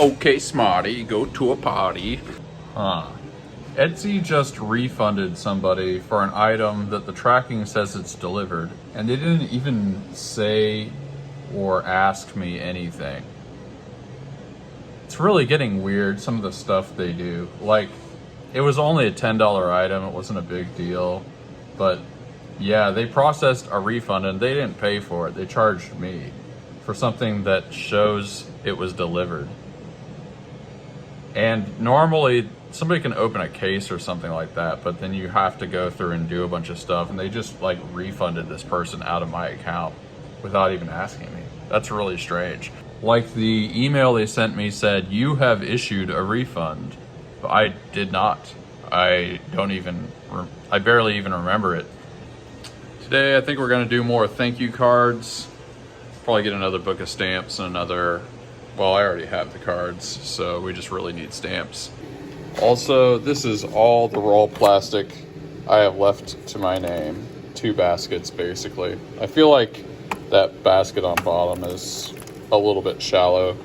Okay, smarty, go to a party. Huh. Etsy just refunded somebody for an item that the tracking says it's delivered, and they didn't even say or ask me anything. It's really getting weird, some of the stuff they do. Like, it was only a $10 item, it wasn't a big deal, but yeah, they processed a refund and they didn't pay for it. They charged me for something that shows it was delivered. And normally somebody can open a case or something like that, but then you have to go through and do a bunch of stuff, and they just like refunded this person out of my account without even asking me. That's really strange. Like, the email they sent me said, "You have issued a refund." But I did not. I barely even remember it. Today I think we're gonna do more thank you cards. Probably get another book of stamps and another, well, I already have the cards, so we just really need stamps. Also, this is all the roll plastic I have left to my name. 2 baskets, basically. I feel like that basket on bottom is a little bit shallow,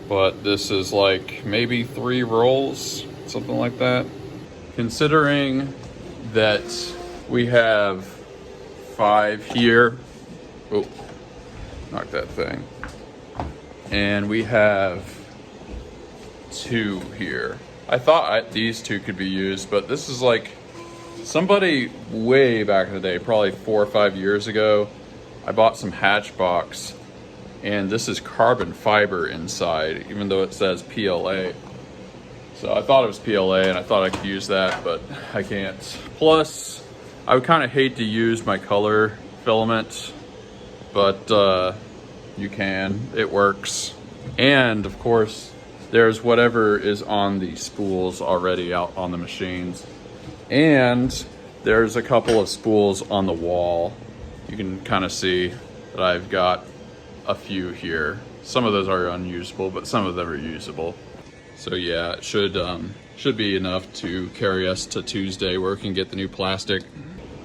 but this is like maybe 3 rolls, something like that. Considering that we have 5 here, oh, knock that thing, and we have 2 here. I thought these 2 could be used, but this is like somebody way back in the day, probably 4 or 5 years ago. I bought some Hatchbox, and this is carbon fiber inside, even though it says PLA. So I thought it was PLA, and I thought I could use that, but I can't. Plus, I would kind of hate to use my color filament, but you can. It works. And of course, there's whatever is on the spools already out on the machines. And there's a couple of spools on the wall. You can kind of see that I've got a few here. Some of those are unusable, but some of them are usable. So yeah, it should be enough to carry us to Tuesday where we can get the new plastic.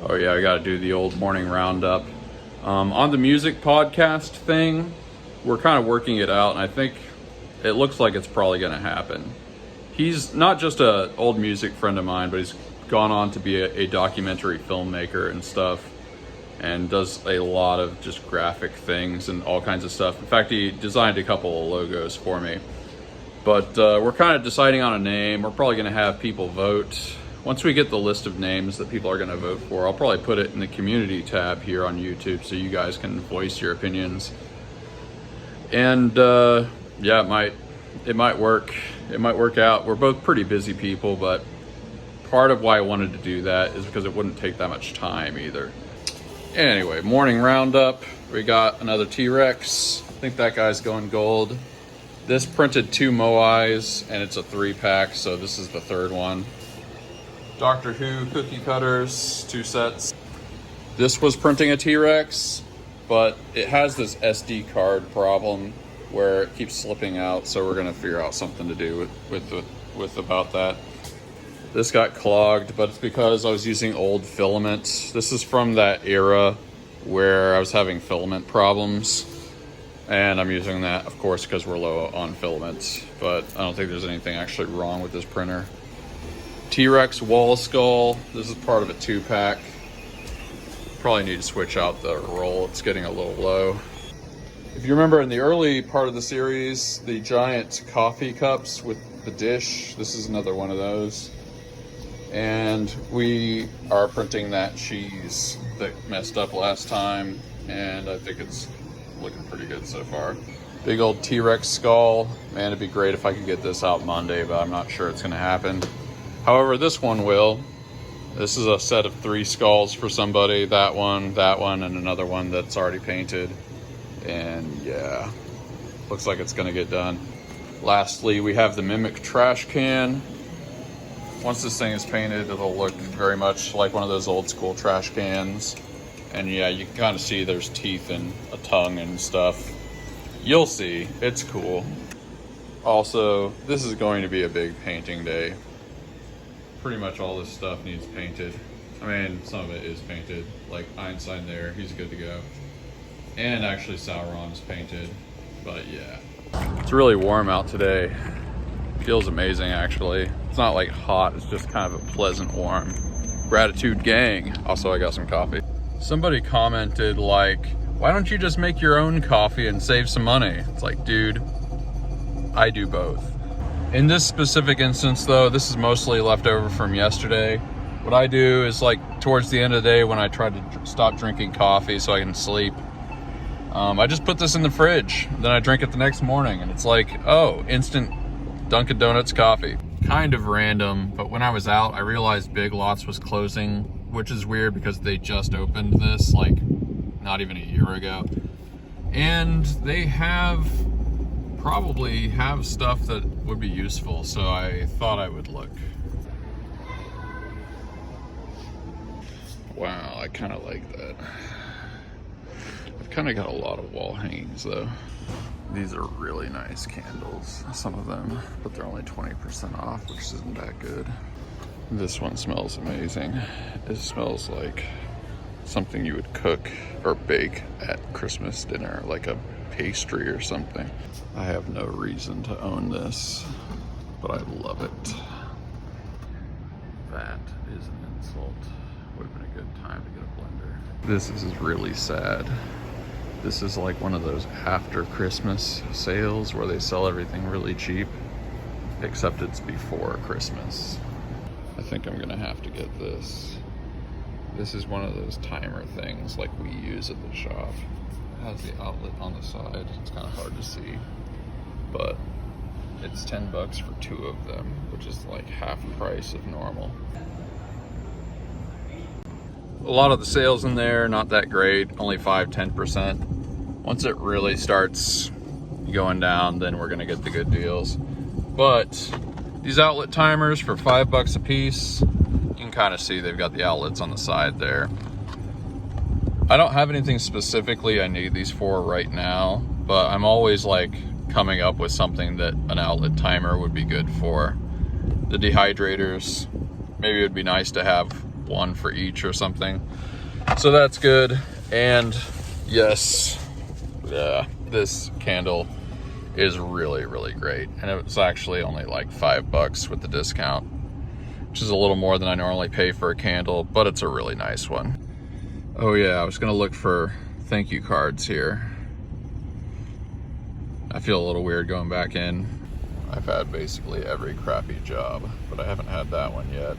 Oh yeah, I gotta do the old morning roundup. On the music podcast thing, we're kind of working it out, and I think it looks like it's probably gonna happen. He's not just an old music friend of mine, but he's gone on to be a documentary filmmaker and stuff, and does a lot of just graphic things and all kinds of stuff. In fact, he designed a couple of logos for me. But we're kind of deciding on a name. We're probably gonna have people vote. Once we get the list of names that people are gonna vote for, I'll probably put it in the community tab here on YouTube so you guys can voice your opinions. And yeah, it might work. It might work out. We're both pretty busy people, but part of why I wanted to do that is because it wouldn't take that much time either. Anyway, morning roundup. We got another T-Rex. I think that guy's going gold. This printed 2 Moais, and it's a 3-pack, so this is the 3rd one. Doctor Who cookie cutters, 2 sets. This was printing a T-Rex, but it has this SD card problem where it keeps slipping out, so we're gonna figure out something to do with about that. This got clogged, but it's because I was using old filament. This is from that era where I was having filament problems, and I'm using that, of course, because we're low on filament, but I don't think there's anything actually wrong with this printer. T-Rex wall skull. This is part of a 2-pack. Probably need to switch out the roll. It's getting a little low. If you remember in the early part of the series, the giant coffee cups with the dish, this is another one of those. And we are printing that cheese that messed up last time, and I think it's looking pretty good so far. Big old T-Rex skull. Man, it'd be great if I could get this out Monday, but I'm not sure it's gonna happen. However, this one will. This is a set of 3 skulls for somebody. That one, and another one that's already painted. And yeah, looks like it's gonna get done. Lastly, we have the Mimic trash can. Once this thing is painted, it'll look very much like one of those old school trash cans. And yeah, you can kind of see there's teeth and a tongue and stuff. You'll see, it's cool. Also, this is going to be a big painting day. Pretty much all this stuff needs painted. I mean, some of it is painted, like Einstein there, he's good to go. And actually Sauron's painted, but yeah. It's really warm out today. Feels amazing, actually. It's not like hot, it's just kind of a pleasant warm. Gratitude gang. Also, I got some coffee. Somebody commented like, why don't you just make your own coffee and save some money? It's like, dude, I do both. In this specific instance though, this is mostly leftover from yesterday. What I do is like towards the end of the day when I try to stop drinking coffee so I can sleep, I just put this in the fridge. Then I drink it the next morning and it's like, oh, instant Dunkin' Donuts coffee. Kind of random, but when I was out, I realized Big Lots was closing, which is weird because they just opened this like not even a year ago. And they probably have stuff that would be useful, so I thought I would look. Wow, I kind of like that. I've kind of got a lot of wall hangings though. These are really nice candles, some of them, but they're only 20% off, which isn't that good. This one smells amazing. It smells like something you would cook or bake at Christmas dinner, like a pastry or something. I have no reason to own this, but I love it. That is an insult. Would have been a good time to get a blender. This is really sad. This is like one of those after Christmas sales where they sell everything really cheap, except it's before Christmas. I think I'm gonna have to get this. This is one of those timer things like we use at the shop. It has the outlet on the side. It's kind of hard to see, but it's 10 bucks for 2 of them, which is like half the price of normal. A lot of the sales in there, not that great, only 5–10%. Once it really starts going down, then we're gonna get the good deals. But these outlet timers for 5 bucks a piece, you can kind of see they've got the outlets on the side there. I don't have anything specifically I need these for right now, but I'm always like coming up with something that an outlet timer would be good for. The dehydrators, maybe it would be nice to have one for each or something. So that's good. And yes, yeah, this candle is really, really great. And it was actually only like 5 bucks with the discount, which is a little more than I normally pay for a candle, but it's a really nice one. Oh yeah, I was gonna look for thank you cards here. I feel a little weird going back in. I've had basically every crappy job, but I haven't had that one yet.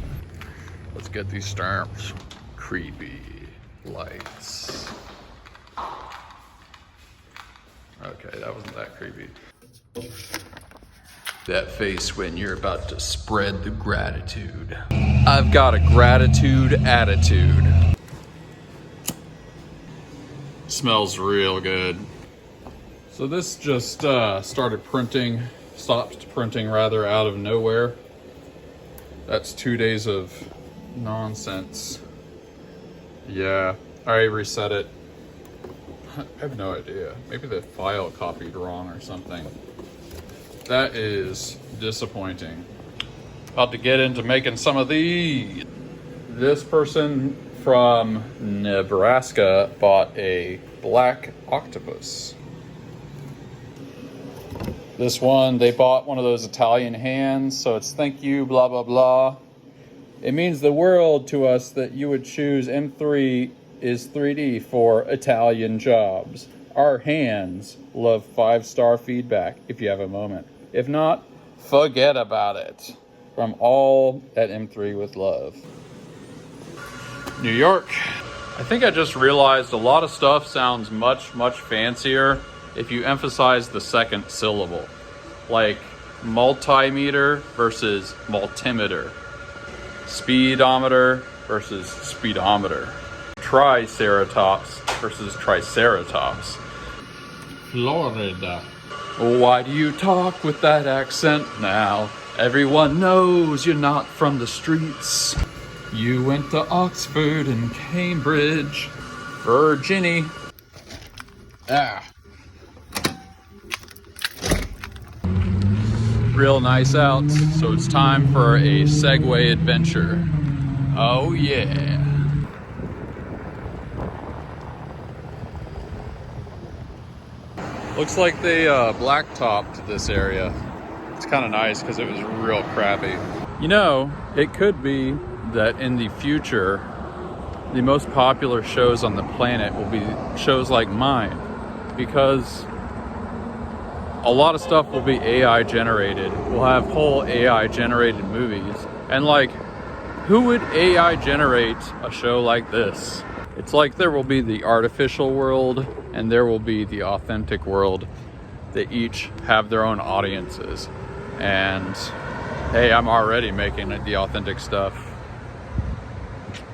Let's get these stamps. Creepy lights. Okay, that wasn't that creepy. That face when you're about to spread the gratitude. I've got a gratitude attitude. Smells real good. So this just stopped printing rather out of nowhere. That's 2 days of nonsense. Yeah, I reset it. I have no idea. Maybe the file copied wrong or something. That is disappointing. About to get into making some of these. This person from Nebraska bought a black octopus. This one, they bought one of those Italian hands, so it's thank you, blah, blah, blah. It means the world to us that you would choose M3 is 3D for Italian jobs. Our hands love 5-star feedback if you have a moment. If not, forget about it. From all at M3 with love. New York. I think I just realized a lot of stuff sounds much, much fancier if you emphasize the second syllable. Like multimeter versus multimeter. Speedometer versus speedometer. Triceratops versus triceratops. Florida. Why do you talk with that accent now? Everyone knows you're not from the streets. You went to Oxford and Cambridge. Virginia. Ah. Real nice out, so it's time for a Segway adventure. Oh yeah. Looks like they blacktopped this area. It's kind of nice because it was real crappy. You know, it could be that in the future, the most popular shows on the planet will be shows like mine, because a lot of stuff will be AI generated. We'll have whole AI generated movies. And like, who would AI generate a show like this? It's like there will be the artificial world and there will be the authentic world. They each have their own audiences. And hey, I'm already making the authentic stuff.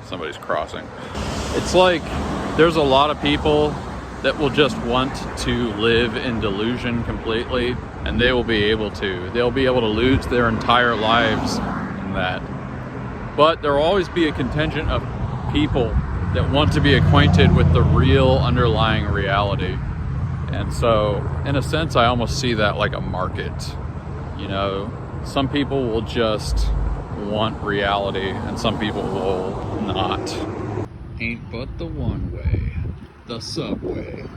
Somebody's crossing. It's like there's a lot of people that will just want to live in delusion completely, and they will be able to. They'll be able to lose their entire lives in that. But there will always be a contingent of people that want to be acquainted with the real underlying reality. And so, in a sense, I almost see that like a market. You know, some people will just want reality, and some people will not. Ain't but the one way. The subway.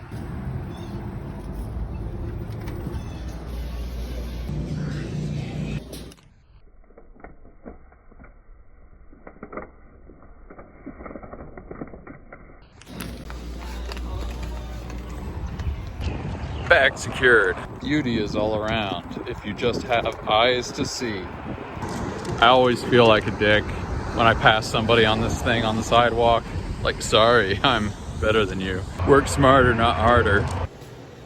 Bag secured. Beauty is all around if you just have eyes to see. I always feel like a dick when I pass somebody on this thing on the sidewalk. Like, sorry, I'm better than you. Work smarter, not harder.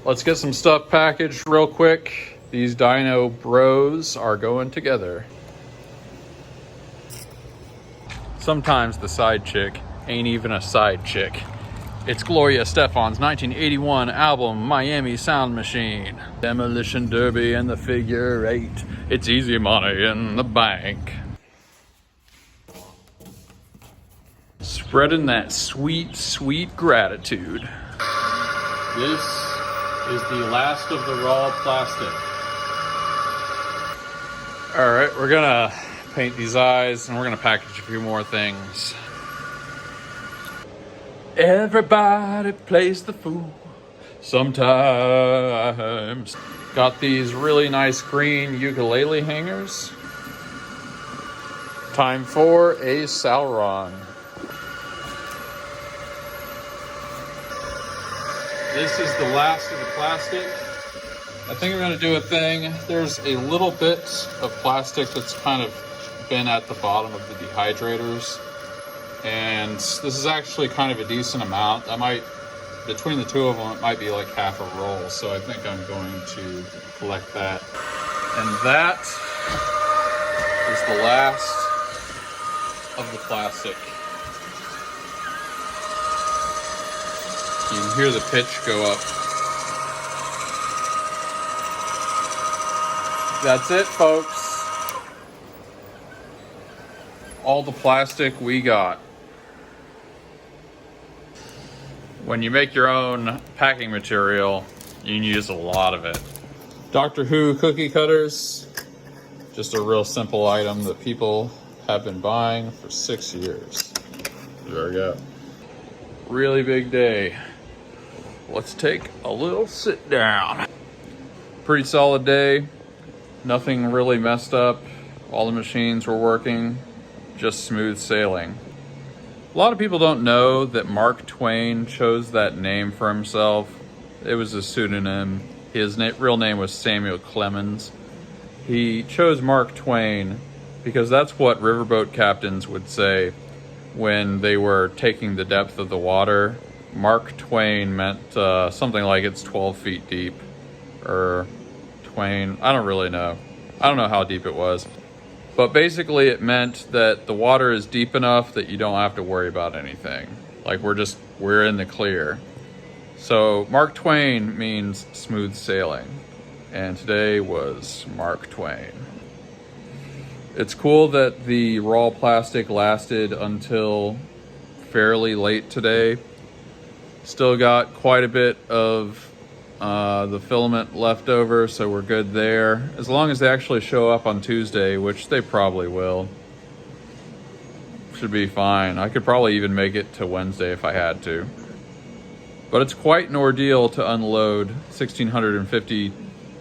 Let's get some stuff packaged real quick. These Dino bros are going together. Sometimes the side chick ain't even a side chick. It's Gloria Estefan's 1981 album, Miami Sound Machine. Demolition Derby and the figure eight. It's easy money in the bank. Spreading that sweet, sweet gratitude. This is the last of the raw plastic. All right, we're gonna paint these eyes and we're gonna package a few more things. Everybody plays the fool sometimes. Got these really nice green ukulele hangers. Time for a Sauron. This is the last of the plastic. I think I'm gonna do a thing. There's a little bit of plastic that's kind of been at the bottom of the dehydrators. And this is actually kind of a decent amount. I might, between the two of them, it might be like half a roll. So I think I'm going to collect that. And that is the last of the plastic. You can hear the pitch go up. That's it, folks. All the plastic we got. When you make your own packing material, you can use a lot of it. Doctor Who cookie cutters. Just a real simple item that people have been buying for 6 years. There we go. Really big day. Let's take a little sit down. Pretty solid day. Nothing really messed up. All the machines were working. Just smooth sailing. A lot of people don't know that Mark Twain chose that name for himself. It was a pseudonym. His real name was Samuel Clemens. He chose Mark Twain because that's what riverboat captains would say when they were taking the depth of the water. Mark Twain meant something like it's 12 feet deep, or Twain, I don't really know. I don't know how deep it was. But basically it meant that the water is deep enough that you don't have to worry about anything. Like we're in the clear. So Mark Twain means smooth sailing. And today was Mark Twain. It's cool that the raw plastic lasted until fairly late today. Still got quite a bit of the filament left over, so we're good there. As long as they actually show up on Tuesday, which they probably will. Should be fine. I could probably even make it to Wednesday if I had to. But it's quite an ordeal to unload 1,650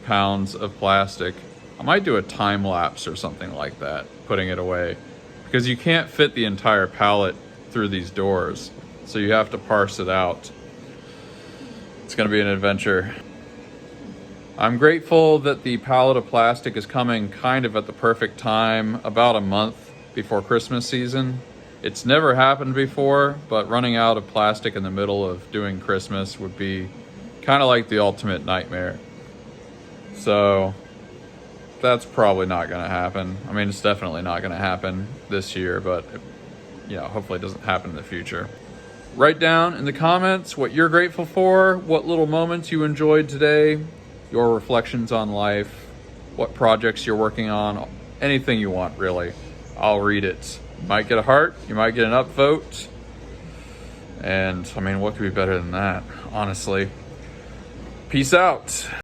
pounds of plastic. I might do a time lapse or something like that, putting it away, because you can't fit the entire pallet through these doors. So you have to parse it out. It's gonna be an adventure. I'm grateful that the pallet of plastic is coming kind of at the perfect time, about a month before Christmas season. It's never happened before, but running out of plastic in the middle of doing Christmas would be kind of like the ultimate nightmare. So that's probably not gonna happen. I mean, it's definitely not gonna happen this year, but hopefully it doesn't happen in the future. Write down in the comments what you're grateful for, what little moments you enjoyed today, your reflections on life, what projects you're working on, anything you want, really. I'll read it. You might get a heart, you might get an upvote. And I mean, what could be better than that, honestly? Peace out.